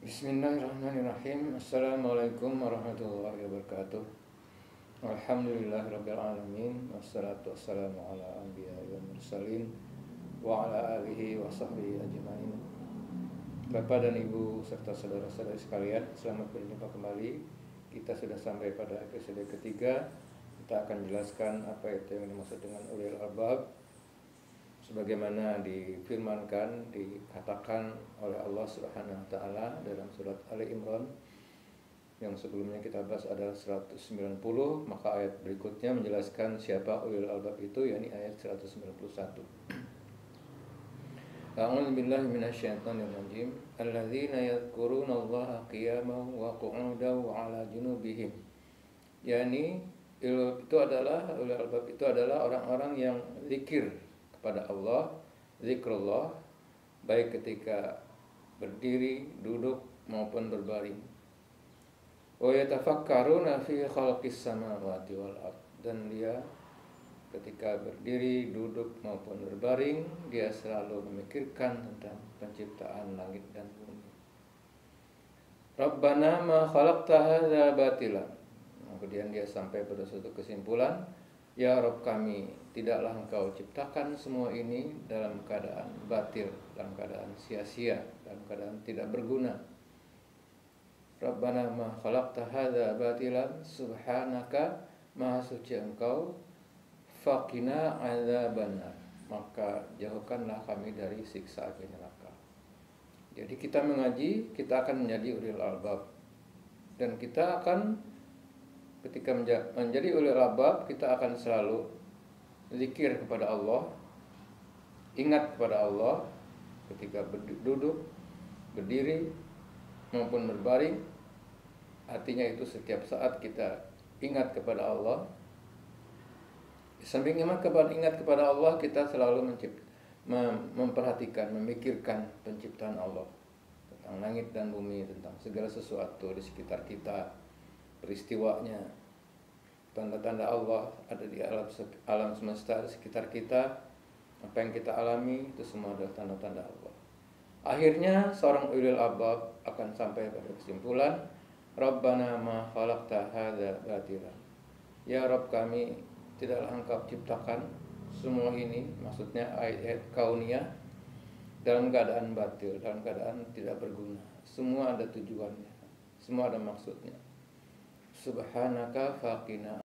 Bismillahirrahmanirrahim. Assalamualaikum warahmatullahi wabarakatuh. Alhamdulillahirabbil alamin. Wassalatu wassalamu ala anbiya'i wal mursalin wa ala alihi wa sahbihi ajmain. Bapak dan Ibu serta saudara-saudari sekalian, selamat berjumpa kembali. Kita sudah sampai pada episode ketiga. Kita akan jelaskan apa itu yang dimaksud dengan ulil albab, sebagaimana difirmankan, dikatakan oleh Allah Subhanahu wa taala dalam surat Ali Imran. Yang sebelumnya kita bahas adalah 190, maka ayat berikutnya menjelaskan siapa ulil albab itu, yakni ayat 191. A'udzu billahi minasyaitonir rajim. Alladzina yadhkurunallaha qiyaman wa qu'udan wa 'ala junubihim. yakni ulil albab itu adalah orang-orang yang zikir kepada Allah, zikrullah, baik ketika berdiri, duduk maupun berbaring. Wa yatafakkaruna fi khalqis samawati wal ard, dan dia ketika berdiri, duduk maupun berbaring, dia selalu memikirkan tentang penciptaan langit dan bumi. Rabbana ma khalaqta hadza batila. Kemudian dia sampai pada suatu kesimpulan, ya Rabb kami, tidaklah engkau ciptakan semua ini dalam keadaan batil, dalam keadaan sia-sia, dalam keadaan tidak berguna. Rabbana ma khalaqta hadza batilan subhanaka, maha suci engkau, faqina adzabannar, maka jauhkanlah kami dari siksa api neraka. Jadi kita mengaji, kita akan menjadi ulil albab, dan kita akan ketika menjadi ulil albab, kita akan selalu zikir kepada Allah, ingat kepada Allah ketika duduk, berdiri maupun berbaring. Artinya itu setiap saat kita ingat kepada Allah. Samping ingat kepada Allah, kita selalu memperhatikan, memikirkan penciptaan Allah, tentang langit dan bumi, tentang segala sesuatu di sekitar kita, peristiwanya, tanda-tanda Allah ada di alam semesta di sekitar kita. Apa yang kita alami itu semua adalah tanda-tanda Allah. Akhirnya seorang ulil albab akan sampai pada kesimpulan, Rabbana ma khalaqta hadza batila. Ya Rabb kami, tidaklah engkau ciptakan semua ini, maksudnya ayat kauniyah, dalam keadaan batil, dalam keadaan tidak berguna. Semua ada tujuannya, semua ada maksudnya. Subhanaka faqina